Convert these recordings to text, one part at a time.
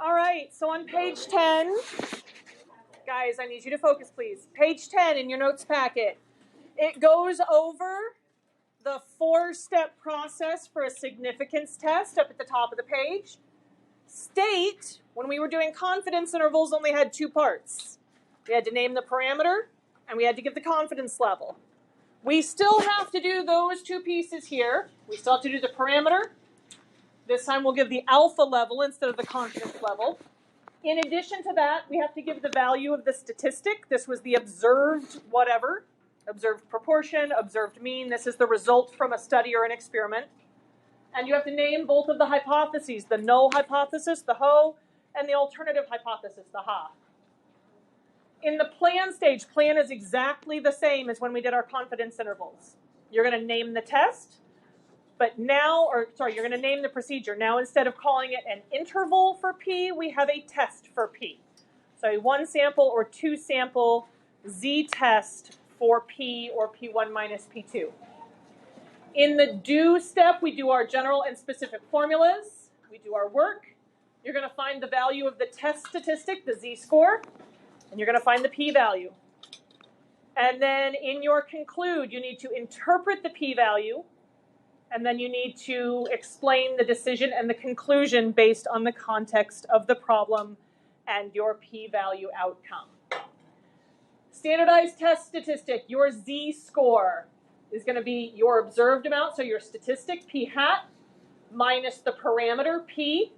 All right, so on page 10, guys, I need you to focus, please. Page 10 in your notes packet. It goes over the 4-step process for a significance test up at the top of the page. State, when we were doing confidence intervals, only had 2 parts. We had to name the parameter, and we had to give the confidence level. We still have to do those 2 pieces here. We still have to do the parameter. This time we'll give the alpha level instead of the confidence level. In addition to that, we have to give the value of the statistic. This was the observed whatever, observed proportion, observed mean. This is the result from a study or an experiment. And you have to name both of the hypotheses, the null hypothesis, the HO, and the alternative hypothesis, the HA. In the plan stage, plan is exactly the same as when we did our confidence intervals. You're going to name the test, but now, you're going to name the procedure. Now, instead of calling it an interval for P, we have a test for P. So a 1 sample or 2 sample z-test for P or P1 minus P2. In the do step, we do our general and specific formulas. We do our work. You're going to find the value of the test statistic, the z-score, and you're going to find the p-value. And then in your conclude, you need to interpret the p-value, and then you need to explain the decision and the conclusion based on the context of the problem and your p-value outcome. Standardized test statistic, your z-score is going to be your observed amount, so your statistic, p hat, minus the parameter, p,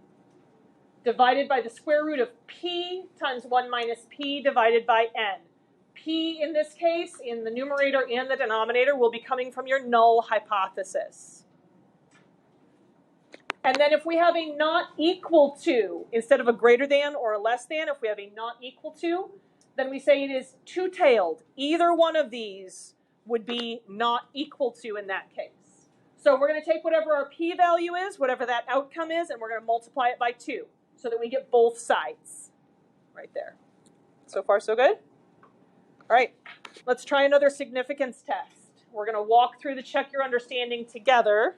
divided by the square root of p times 1 minus p divided by n. P, in this case, in the numerator and the denominator, will be coming from your null hypothesis. And then if we have a not equal to, instead of a greater than or a less than, if we have a not equal to, then we say it is two-tailed. Either one of these would be not equal to in that case. So we're going to take whatever our p-value is, whatever that outcome is, and we're going to multiply it by 2 so that we get both sides right there. So far, so good? All right, let's try another significance test. We're going to walk through the check your understanding together.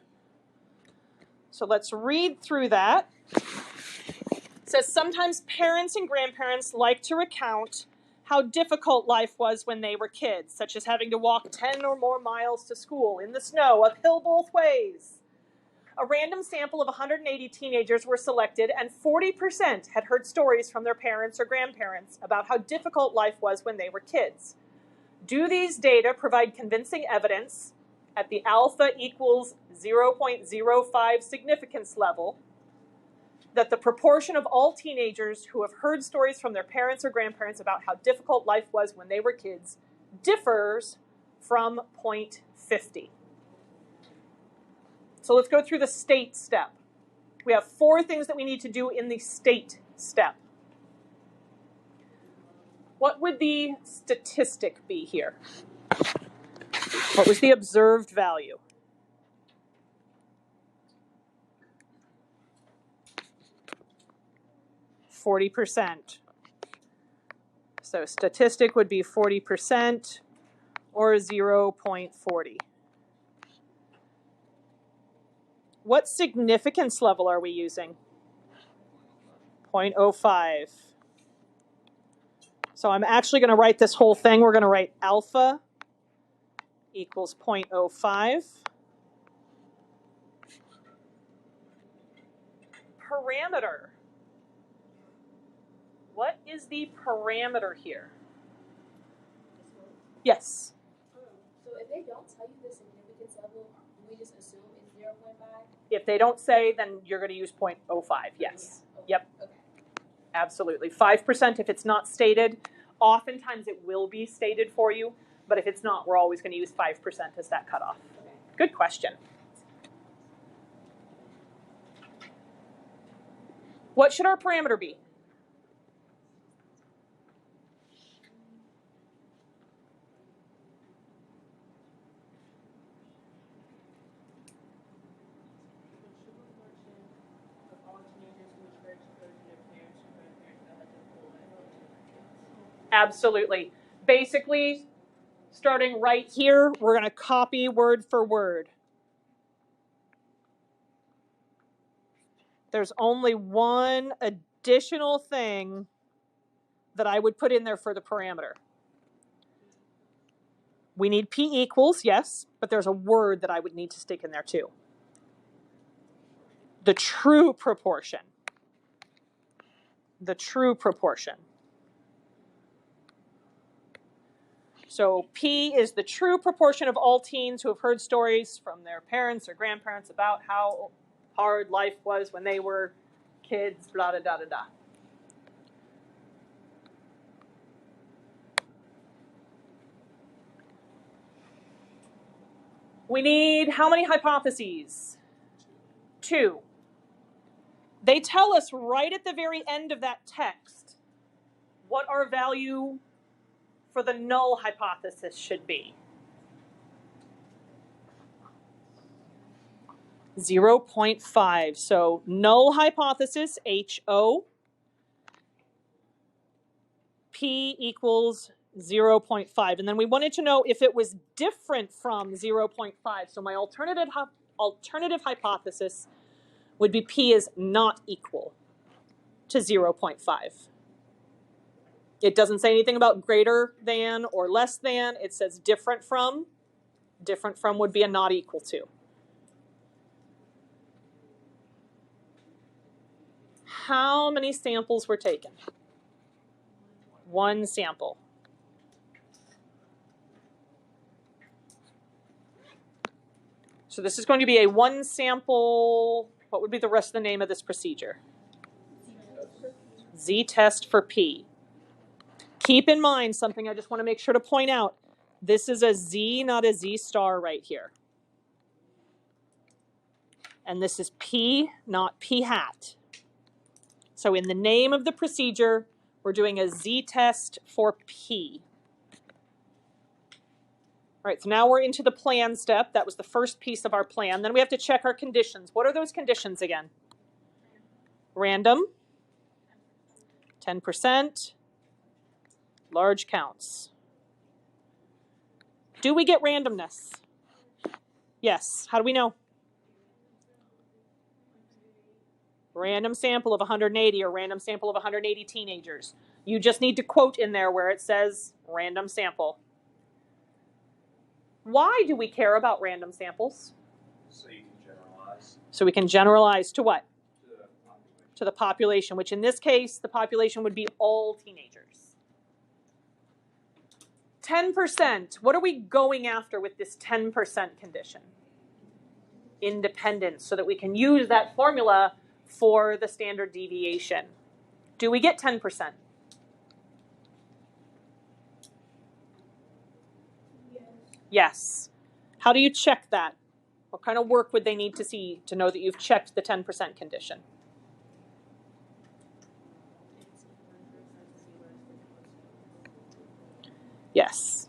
So let's read through that. It says, sometimes parents and grandparents like to recount how difficult life was when they were kids, such as having to walk 10 or more miles to school in the snow, uphill both ways. A random sample of 180 teenagers were selected, and 40% had heard stories from their parents or grandparents about how difficult life was when they were kids. Do these data provide convincing evidence at the alpha equals 0.05 significance level that the proportion of all teenagers who have heard stories from their parents or grandparents about how difficult life was when they were kids differs from 0.50? So let's go through the state step. We have 4 things that we need to do in the state step. What would the statistic be here? What was the observed value? %. So statistic would be 40% or 0.40. What significance level are we using? 0.05. So I'm actually going to write this whole thing. We're going to write alpha equals 0.05. Parameter. What is the parameter here? Yes? So if they don't tell you the significance level, we just assume it's 0.5? If they don't say, then you're going to use 0.05, yes. Yeah. Okay. Yep. Okay. Absolutely. 5% if it's not stated. Oftentimes it will be stated for you, but if it's not, we're always going to use 5% as that cutoff. Okay. Good question. What should our parameter be? Absolutely. Basically, starting right here, we're going to copy word for word. There's only one additional thing that I would put in there for the parameter. We need P equals, yes, but there's a word that I would need to stick in there too. The true proportion. The true proportion. So P is the true proportion of all teens who have heard stories from their parents or grandparents about how hard life was when they were kids, blah, da, da, da, da. We need how many hypotheses? 2. They tell us right at the very end of that text what our value for the null hypothesis should be. 0.5. So null hypothesis, HO, P equals 0.5. And then we wanted to know if it was different from 0.5. So my alternative hypothesis would be P is not equal to 0.5. It doesn't say anything about greater than or less than. It says different from. Different from would be a not equal to. How many samples were taken? 1 sample. So this is going to be a 1 sample. What would be the rest of the name of this procedure? Z-test for P. Keep in mind something I just want to make sure to point out. This is a Z, not a Z star right here. And this is P, not P hat. So in the name of the procedure, we're doing a Z-test for P. All right, so now we're into the plan step. That was the first piece of our plan. Then we have to check our conditions. What are those conditions again? Random, 10%, large counts. Do we get randomness? Yes. How do we know? Random sample of 180 or random sample of 180 teenagers. You just need to quote in there where it says random sample. Why do we care about random samples? So you can generalize. So we can generalize to what? To the population. To the population, which in this case, the population would be all teenagers. 10%. What are we going after with this 10% condition? Independence, so that we can use that formula for the standard deviation. Do we get 10%? Yes. How do you check that? What kind of work would they need to see to know that you've checked the 10% condition? Yes.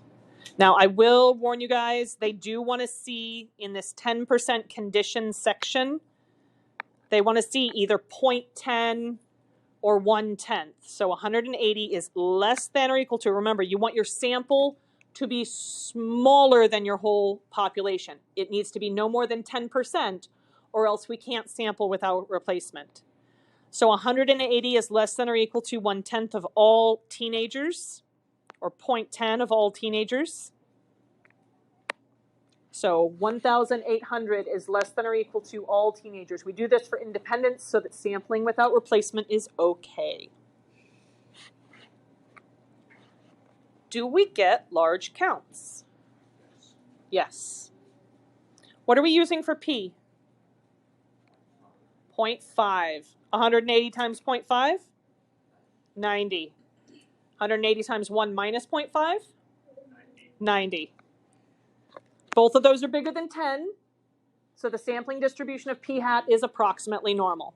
Now, I will warn you guys, they do want to see in this 10% condition section, they want to see either 0.10 or 1/10. So 180 is less than or equal to, remember, you want your sample to be smaller than your whole population. It needs to be no more than 10%, or else we can't sample without replacement. So 180 is less than or equal to 1/10 of all teenagers, or 0.10 of all teenagers. So 1,800 is less than or equal to all teenagers. We do this for independence so that sampling without replacement is okay. Do we get large counts? Yes. What are we using for P? 0.5. 180 times 0.5? 90. 180 times 1 minus 0.5? 90. Both of those are bigger than 10, so the sampling distribution of P hat is approximately normal.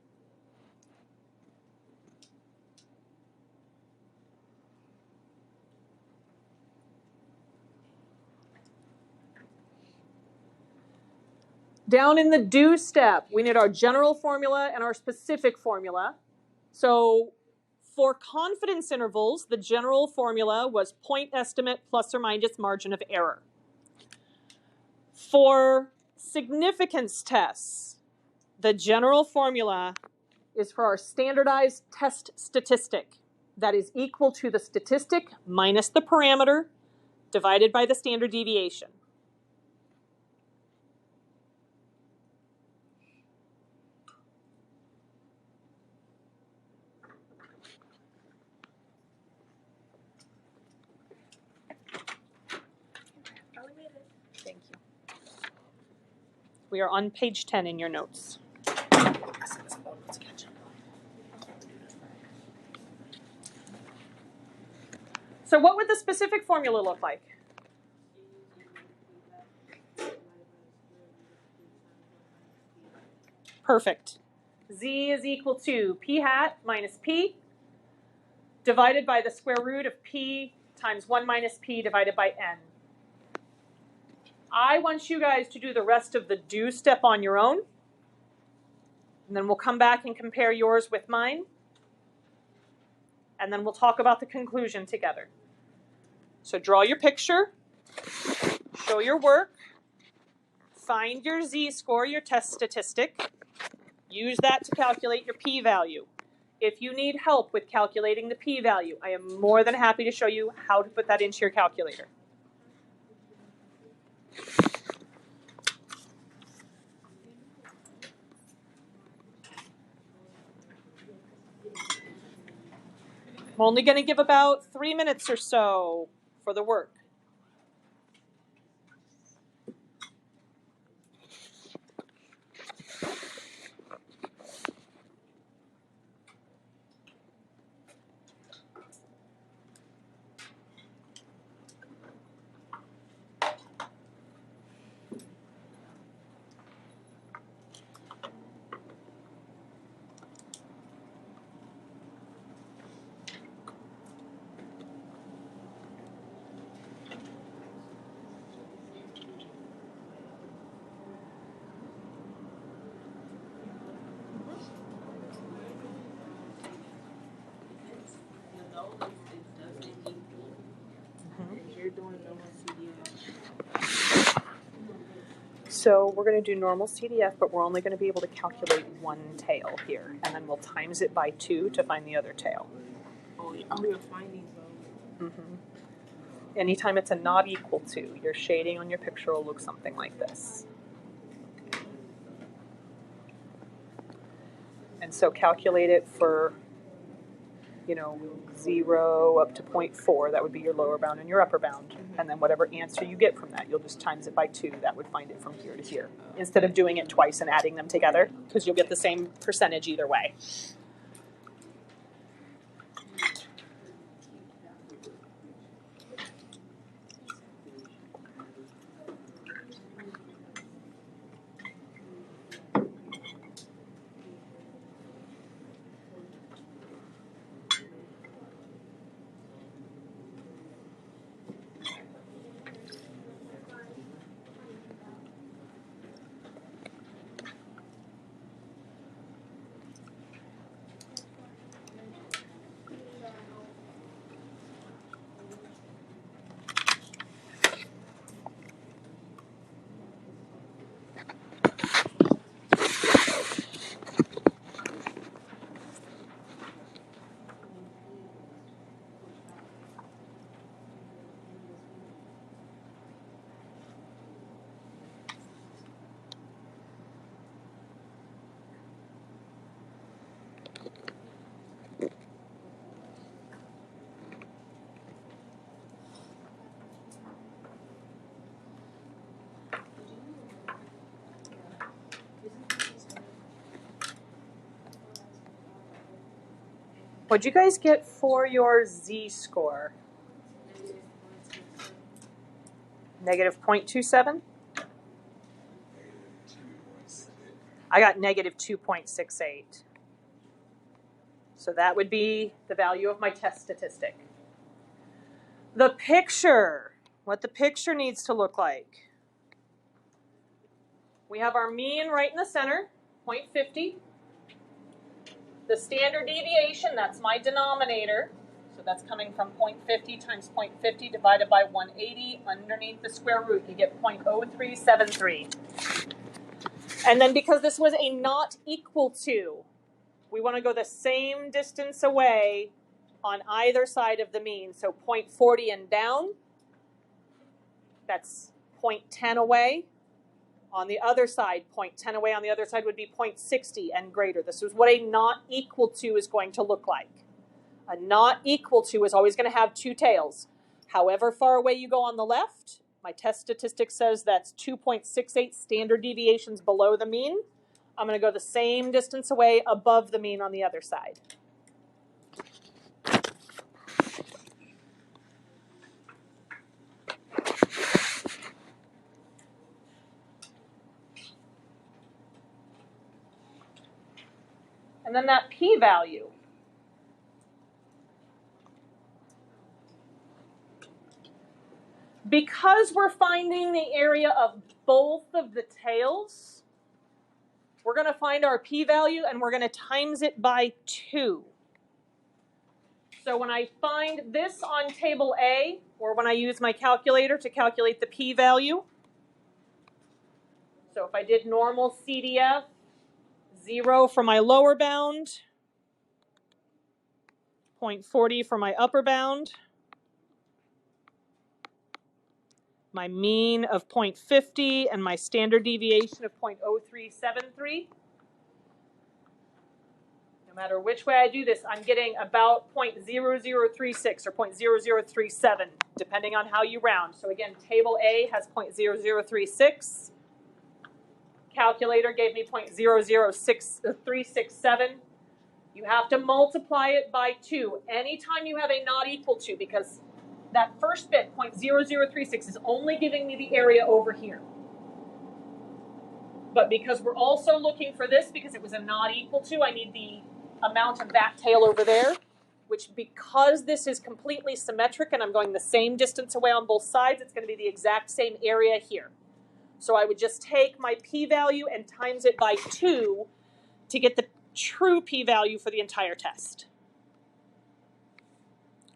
Down in the do step, we need our general formula and our specific formula. So for confidence intervals, the general formula was point estimate plus or minus margin of error. For significance tests, the general formula is for our standardized test statistic that is equal to the statistic minus the parameter divided by the standard deviation. Thank you. We are on page 10 in your notes. So what would the specific formula look like? Perfect. Z is equal to p hat minus p divided by the square root of p times 1 minus p divided by n. I want you guys to do the rest of the do step on your own, and then we'll come back and compare yours with mine, and then we'll talk about the conclusion together. So draw your picture, show your work, find your z-score, your test statistic, use that to calculate your p-value. If you need help with calculating the p-value, I am more than happy to show you how to put that into your calculator. I'm only going to give about 3 minutes or so for the work. So we're going to do normal CDF, but we're only going to be able to calculate one tail here, and then we'll times it by 2 to find the other tail. Oh, you're finding those. Anytime it's a not equal to, your shading on your picture will look something like this. And so calculate it for, 0 up to 0.4. That would be your lower bound and your upper bound. And then whatever answer you get from that, you'll just times it by 2. That would find it from here to here. Instead of doing it twice and adding them together, because you'll get the same percentage either way. What'd you guys get for your z-score? Negative 0.27? I got negative 2.68. So that would be the value of my test statistic. The picture, what the picture needs to look like. We have our mean right in the center, 0.50. The standard deviation, that's my denominator. So that's coming from 0.50 times 0.50 divided by 180 underneath the square root. You get 0.0373. And then because this was a not equal to, we want to go the same distance away on either side of the mean. So 0.40 and down, that's 0.10 away. On the other side, 0.10 away on the other side would be 0.60 and greater. This is what a not equal to is going to look like. A not equal to is always going to have two tails. However far away you go on the left, my test statistic says that's 2.68 standard deviations below the mean. I'm going to go the same distance away above the mean on the other side. And then that p-value. Because we're finding the area of both of the tails, we're going to find our p-value and we're going to times it by 2. So when I find this on table A, or when I use my calculator to calculate the p-value, so if I did normal CDF, 0 for my lower bound, 0.40 for my upper bound, my mean of 0.50, and my standard deviation of 0.0373. No matter which way I do this, I'm getting about 0.0036 or 0.0037, depending on how you round. So again, table A has 0.0036. Calculator gave me 0.006367. You have to multiply it by 2 anytime you have a not equal to, because that first bit, 0.0036, is only giving me the area over here. But because we're also looking for this, because it was a not equal to, I need the amount of that tail over there, which, because this is completely symmetric and I'm going the same distance away on both sides, it's going to be the exact same area here. So I would just take my p-value and times it by 2 to get the true p-value for the entire test.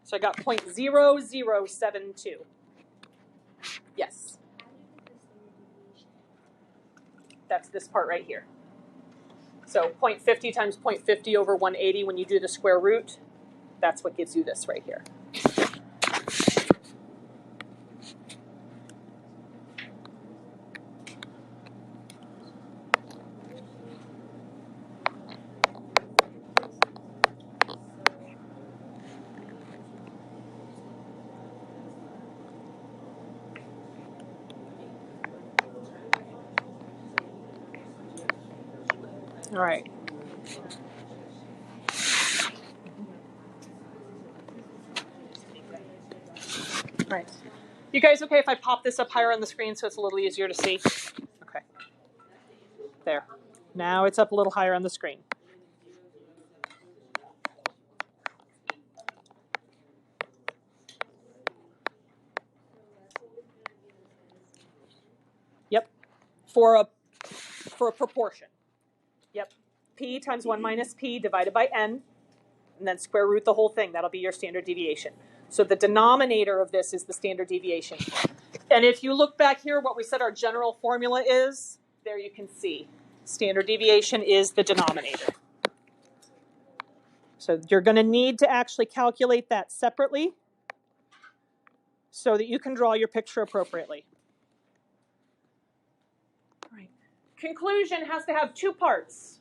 So I got 0.0072. Yes? That's this part right here. So 0.50 times 0.50 over 180 when you do the square root, that's what gives you this right here. All right. All right. You guys okay if I pop this up higher on the screen so it's a little easier to see? Okay. There. Now it's up a little higher on the screen. Yep. For a proportion. Yep. P times 1 minus P divided by N, and then square root the whole thing. That'll be your standard deviation. So the denominator of this is the standard deviation. And if you look back here, what we said our general formula is, there you can see. Standard deviation is the denominator. So you're going to need to actually calculate that separately so that you can draw your picture appropriately. All right. Conclusion has to have 2 parts.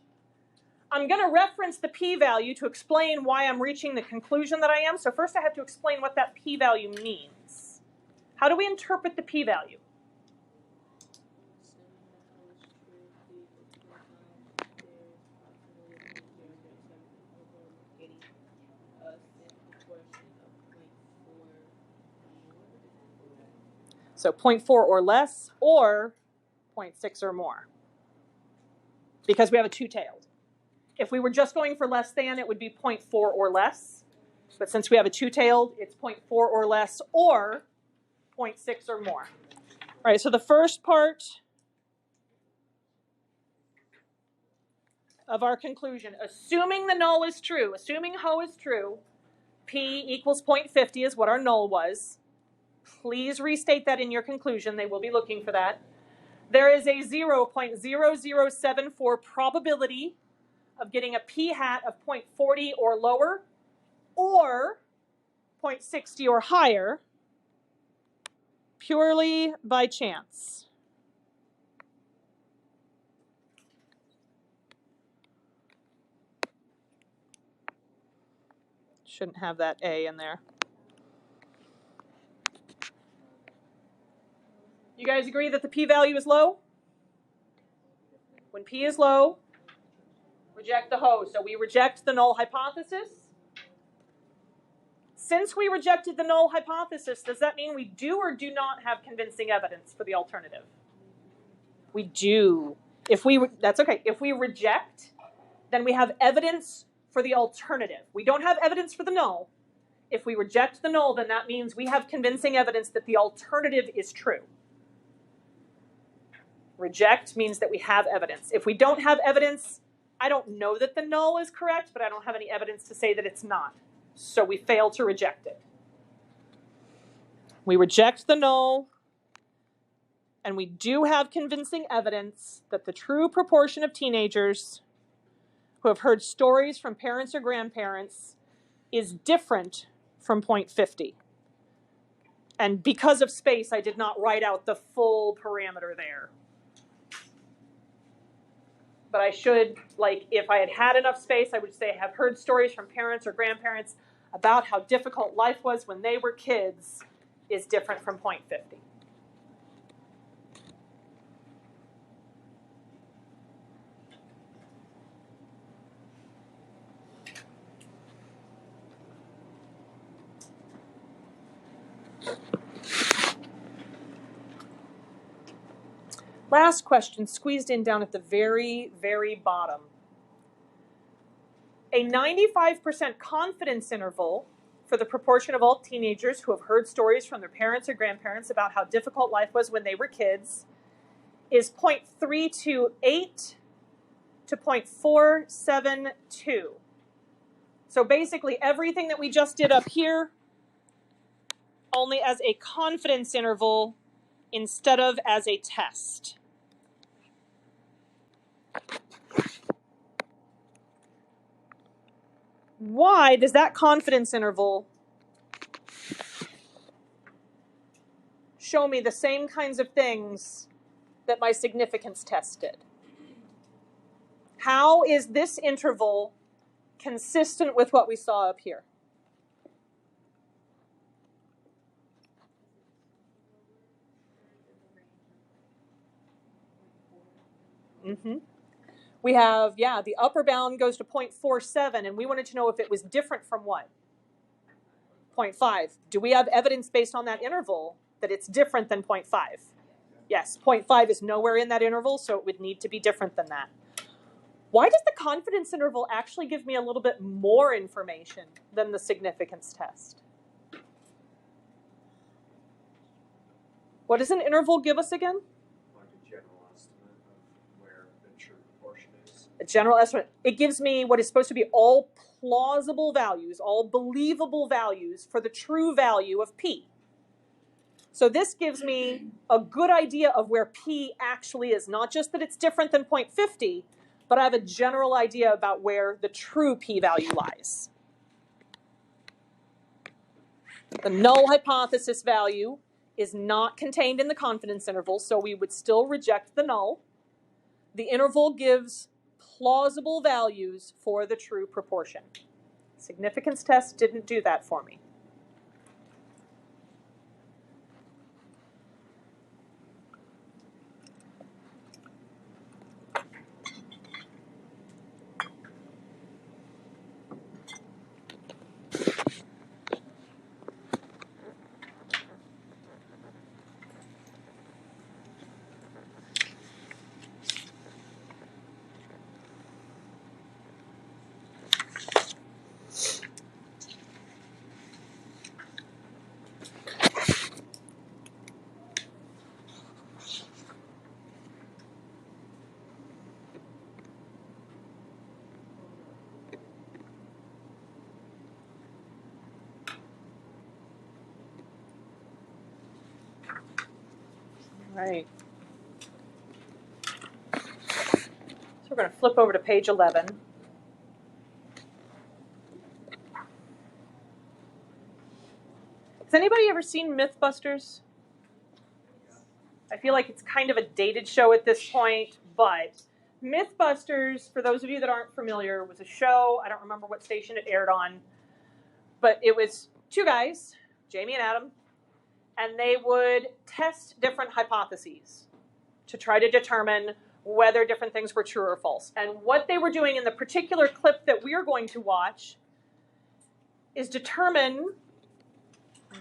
I'm going to reference the p-value to explain why I'm reaching the conclusion that I am. So first I have to explain what that p-value means. How do we interpret the p-value? So 0.4 or less, or 0.6 or more, because we have a two-tailed. If we were just going for less than, it would be 0.4 or less. But since we have a two-tailed, it's 0.4 or less, or 0.6 or more. All right, so the first part of our conclusion, assuming the null is true, assuming HO is true, P equals 0.50 is what our null was. Please restate that in your conclusion. They will be looking for that. There is a 0.0074 probability of getting a p-hat of 0.40 or lower, or 0.60 or higher, purely by chance. Shouldn't have that A in there. You guys agree that the p-value is low? When p is low, reject the hoe. So we reject the null hypothesis. Since we rejected the null hypothesis, does that mean we do or do not have convincing evidence for the alternative? We do. That's okay. If we reject, then we have evidence for the alternative. We don't have evidence for the null. If we reject the null, then that means we have convincing evidence that the alternative is true. Reject means that we have evidence. If we don't have evidence, I don't know that the null is correct, but I don't have any evidence to say that it's not. So we fail to reject it. We reject the null, and we do have convincing evidence that the true proportion of teenagers who have heard stories from parents or grandparents is different from 0.50. And because of space, I did not write out the full parameter there. But I should, like, if I had had enough space, I would say I have heard stories from parents or grandparents about how difficult life was when they were kids is different from 0.50. Last question, squeezed in down at the very, very bottom. A 95% confidence interval for the proportion of all teenagers who have heard stories from their parents or grandparents about how difficult life was when they were kids is 0.328 to 0.472. So basically everything that we just did up here, only as a confidence interval instead of as a test. Why does that confidence interval show me the same kinds of things that my significance test did? How is this interval consistent with what we saw up here? We have, the upper bound goes to 0.47, and we wanted to know if it was different from what? 0.5. Do we have evidence based on that interval that it's different than 0.5? Yes, 0.5 is nowhere in that interval, so it would need to be different than that. Why does the confidence interval actually give me a little bit more information than the significance test? What does an interval give us again? Like a general estimate of where the true proportion is. A general estimate. It gives me what is supposed to be all plausible values, all believable values for the true value of P. So this gives me a good idea of where P actually is. Not just that it's different than 0.50, but I have a general idea about where the true p-value lies. The null hypothesis value is not contained in the confidence interval, so we would still reject the null. The interval gives plausible values for the true proportion. Significance test didn't do that for me. Right. So we're going to flip over to page 11. Has anybody ever seen Mythbusters? I feel like it's kind of a dated show at this point, but Mythbusters, for those of you that aren't familiar, was a show. I don't remember what station it aired on, but it was two guys, Jamie and Adam, and they would test different hypotheses to try to determine whether different things were true or false. And what they were doing in the particular clip that we are going to watch is determine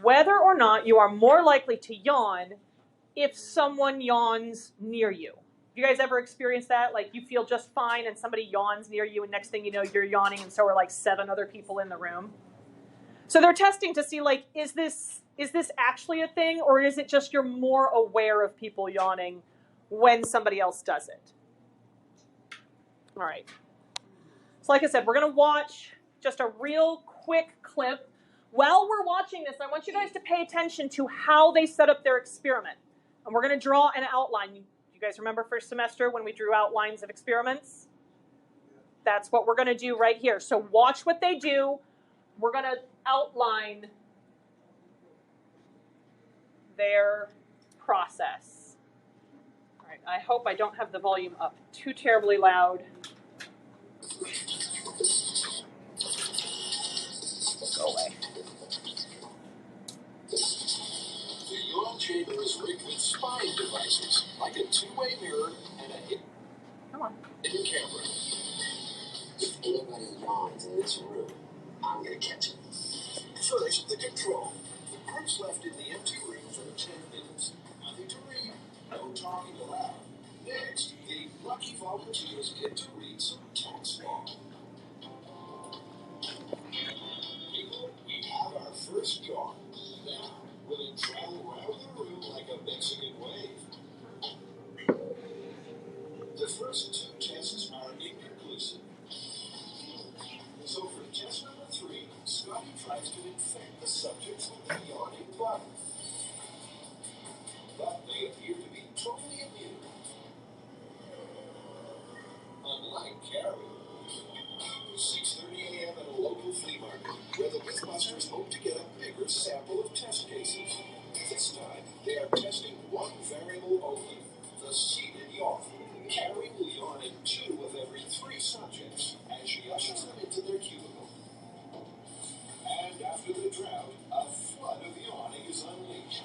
whether or not you are more likely to yawn if someone yawns near you. You guys ever experienced that? Like you feel just fine and somebody yawns near you and next thing you know you're yawning and so are like 7 other people in the room. So they're testing to see like, is this actually a thing or is it just you're more aware of people yawning when somebody else does it? All right. So like I said, we're going to watch just a real quick clip. While we're watching this, I want you guys to pay attention to how they set up their experiment. And we're going to draw an outline. You guys remember first semester when we drew outlines of experiments? That's what we're going to do right here. So watch what they do. We're going to outline their process. All right, I hope I don't have the volume up too terribly loud. Go away. The yawn chamber is rigged with spying devices, like a two-way mirror and a hidden camera. If anybody yawns in this room, I'm gonna catch it. First, the control. The groups left in the empty room for 10 minutes. Nothing to read, no talking aloud. Next, the lucky volunteers get to read some tax law. People, we have our first yawn. Now, will it travel around the room like a Mexican wave? The first 2 tests are inconclusive. So for test number 3, Scotty tries to infect the subjects with the yawning bug. But they appear to be totally immune. Unlike Carrie. 6:30 a.m. at a local flea market, where the Mythbusters hope to get a bigger sample of test cases. This time, they are testing one variable only, the seated yawn. Carrie will yawn at 2 of every 3 subjects as she ushers them into their cubicle. And after the drought, a flood of yawning is unleashed.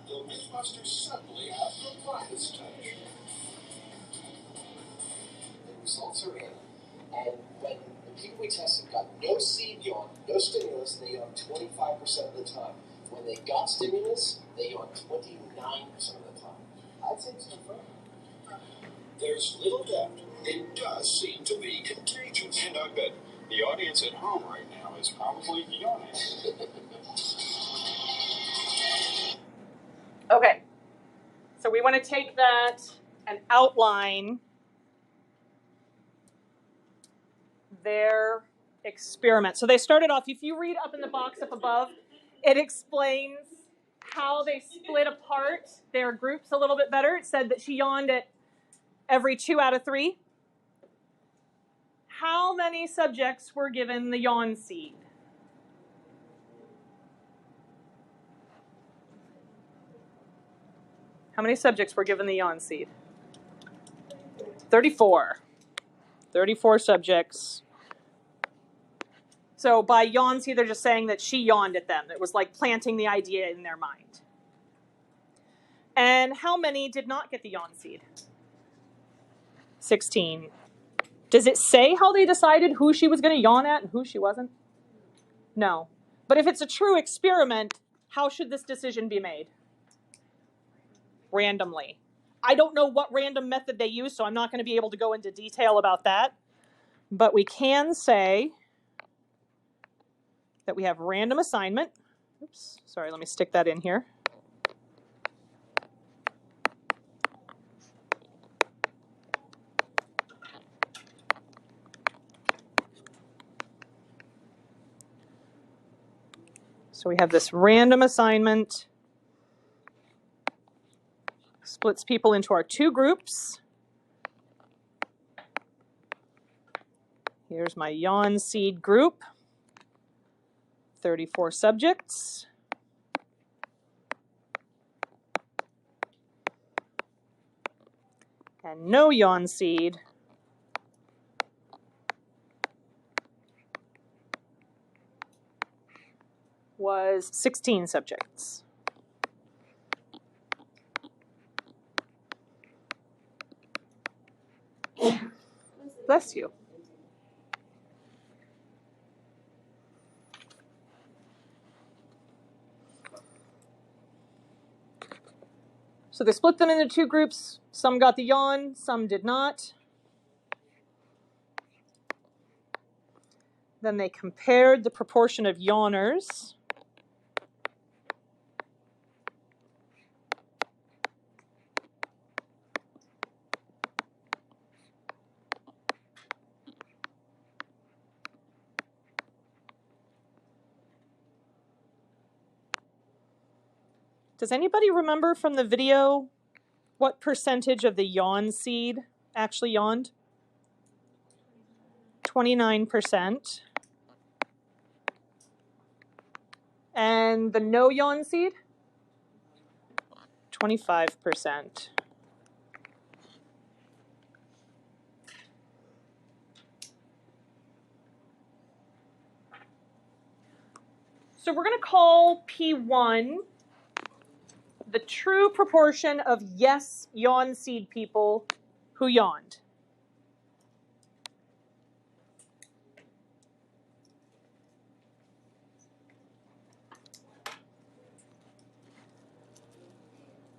The Mythbusters suddenly have the Midas touch. The results are in, and when the people we tested got no seed yawn, no stimulus, they yawned 25% of the time. When they got stimulus, they yawned 29% of the time. I'd say it's confirmed. There's little doubt it does seem to be contagious. And I bet the audience at home right now is probably yawning. Okay. So we want to take that and outline their experiment. So they started off, if you read up in the box up above, it explains how they split apart their groups a little bit better. It said that she yawned at every 2 out of 3. How many subjects were given the yawn seed? How many subjects were given the yawn seed? 34. 34 subjects. So by yawn seed, they're just saying that she yawned at them. It was like planting the idea in their mind. And how many did not get the yawn seed? 16. Does it say how they decided who she was going to yawn at and who she wasn't? No. But if it's a true experiment, how should this decision be made? Randomly. I don't know what random method they use, so I'm not going to be able to go into detail about that. But we can say that we have random assignment. Oops, sorry, let me stick that in here. So we have this random assignment. Splits people into our 2 groups. Here's my yawn seed group. 34 subjects. And no yawn seed was 16 subjects. Bless you. So they split them into two groups. Some got the yawn, some did not. Then they compared the proportion of yawners. Does anybody remember from the video what percentage of the yawn seed actually yawned? 29%. And the no yawn seed? 25%. So we're going to call P1 the true proportion of yes yawn seed people who yawned.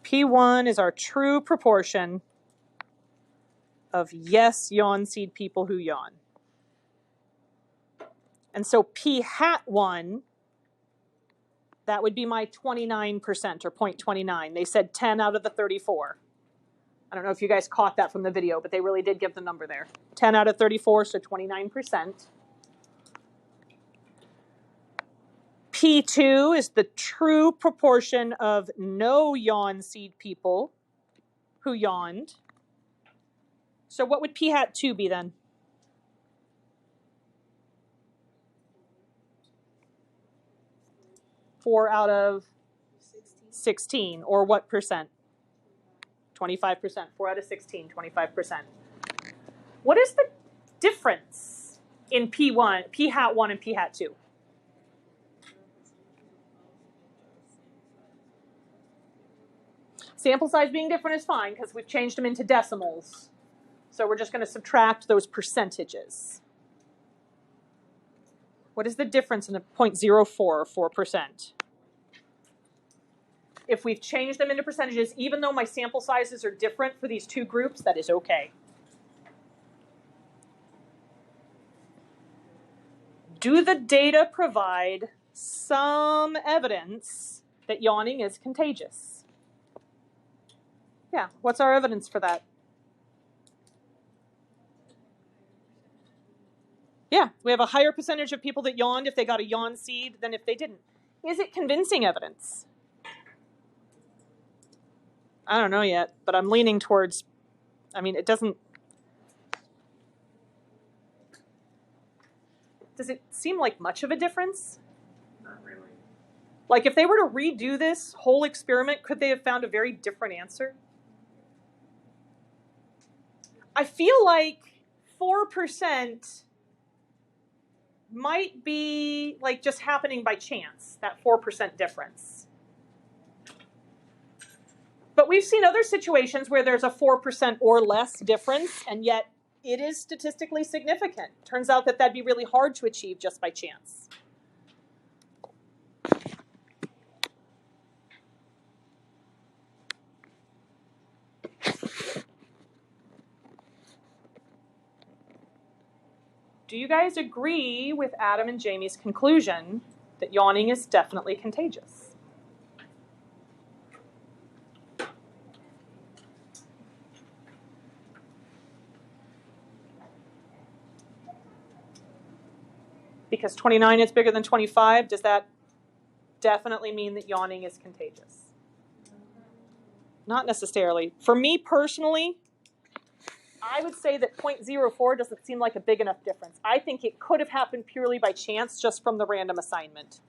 P1 is our true proportion of yes yawn seed people who yawn. And so P hat 1, that would be my 29% or 0.29. They said 10 out of the 34. I don't know if you guys caught that from the video, but they really did give the number there. 10 out of 34, so 29%. P2 is the true proportion of no yawn seed people who yawned. So what would P hat 2 be then? 4 out of 16, or what percent? 25%. 4 out of 16, 25%. What is the difference in P1, P hat 1 and P hat 2? Sample size being different is fine because we've changed them into decimals. So we're just going to subtract those percentages. What is the difference in the 0.04 or 4%? If we've changed them into percentages, even though my sample sizes are different for these two groups, that is okay. Do the data provide some evidence that yawning is contagious? Yeah, what's our evidence for that? Yeah, we have a higher percentage of people that yawned if they got a yawn seed than if they didn't. Is it convincing evidence? I don't know yet, but I'm leaning towards, I mean, it doesn't, does it seem like much of a difference? Not really. Like if they were to redo this whole experiment, could they have found a very different answer? I feel like 4% might be like just happening by chance, that 4% difference. But we've seen other situations where there's a 4% or less difference, and yet it is statistically significant. Turns out that that'd be really hard to achieve just by chance. Do you guys agree with Adam and Jamie's conclusion that yawning is definitely contagious? Because 29 is bigger than 25, does that definitely mean that yawning is contagious? Not necessarily. For me personally, I would say that 0.04 doesn't seem like a big enough difference. I think it could have happened purely by chance just from the random assignment.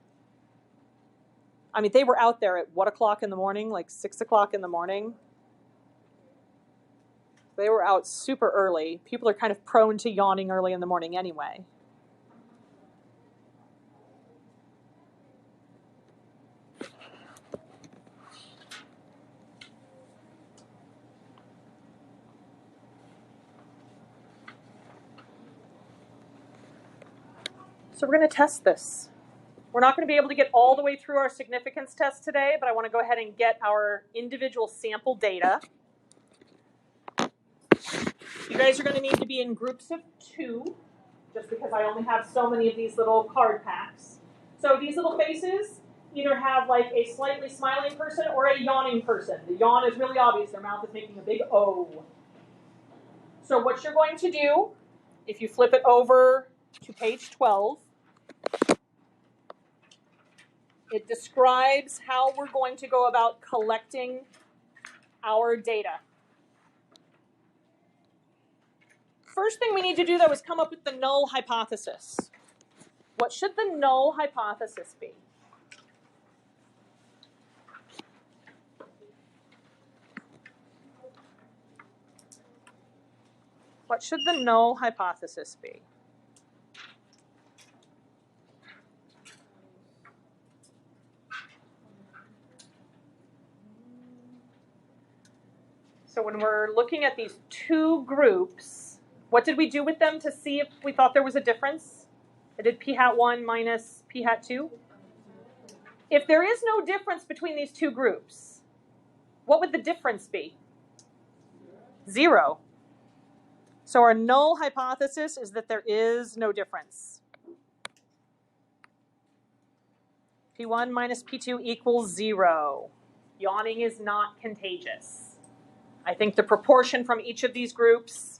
I mean, they were out there at what o'clock in the morning? Like 6 o'clock in the morning? They were out super early. People are kind of prone to yawning early in the morning anyway. So we're going to test this. We're not going to be able to get all the way through our significance test today, but I want to go ahead and get our individual sample data. You guys are going to need to be in groups of 2, just because I only have so many of these little card packs. So these little faces either have like a slightly smiling person or a yawning person. The yawn is really obvious. Their mouth is making a big O. So what you're going to do, if you flip it over to page 12, it describes how we're going to go about collecting our data. First thing we need to do, though, is come up with the null hypothesis. What should the null hypothesis be? What should the null hypothesis be? So when we're looking at these 2 groups, what did we do with them to see if we thought there was a difference? I did p hat 1 minus p hat 2. If there is no difference between these 2 groups, what would the difference be? 0. So our null hypothesis is that there is no difference. P1 minus P2 equals 0. Yawning is not contagious. I think the proportion from each of these groups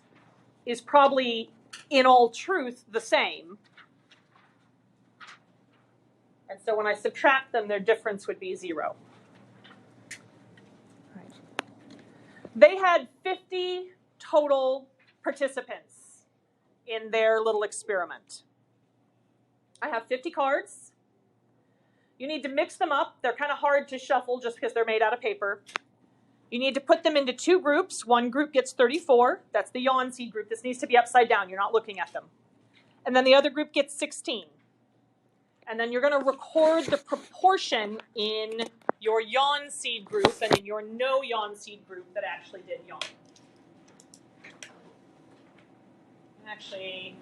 is probably, in all truth, the same. And so when I subtract them, their difference would be 0. Right. They had 50 total participants in their little experiment. I have 50 cards. You need to mix them up. They're kind of hard to shuffle just because they're made out of paper. You need to put them into 2 groups. One group gets 34. That's the yawn seed group. This needs to be upside down. You're not looking at them. And then the other group gets 16. And then you're going to record the proportion in your yawn seed group and in your no yawn seed group that actually did yawn. Actually,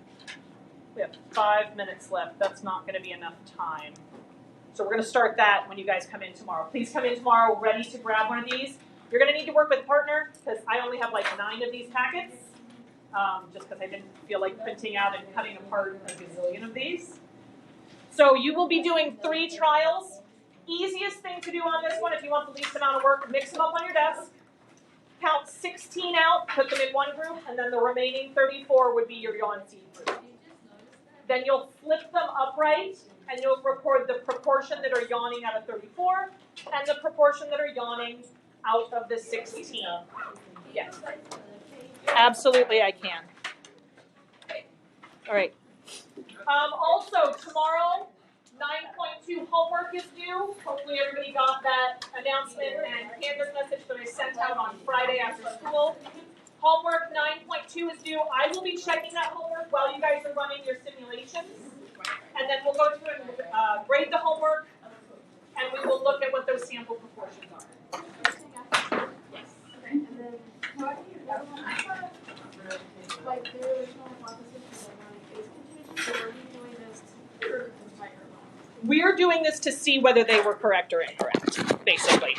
we have 5 minutes left. That's not going to be enough time. So we're going to start that when you guys come in tomorrow. Please come in tomorrow ready to grab one of these. You're going to need to work with a partner because I only have like 9 of these packets, just because I didn't feel like printing out and cutting apart a gazillion of these. So you will be doing 3 trials. Easiest thing to do on this one, if you want the least amount of work, mix them up on your desk. Count 16 out, put them in one group, and then the remaining 34 would be your yawn seed group. Then you'll flip them upright, and you'll record the proportion that are yawning out of 34, and the proportion that are yawning out of the 16. Yes. Absolutely, I can. All right. Also, tomorrow, 9.2 homework is due. Hopefully everybody got that announcement and Canvas message that I sent out on Friday after school. Homework 9.2 is due. I will be checking that homework while you guys are running your simulations. And then we'll go through and grade the homework, and we will look at what those sample proportions are. Yes. Okay, and then how do you know like the original hypothesis is contagious, or are we doing this to prove it's right or wrong? We're doing this to see whether they were correct or incorrect, basically.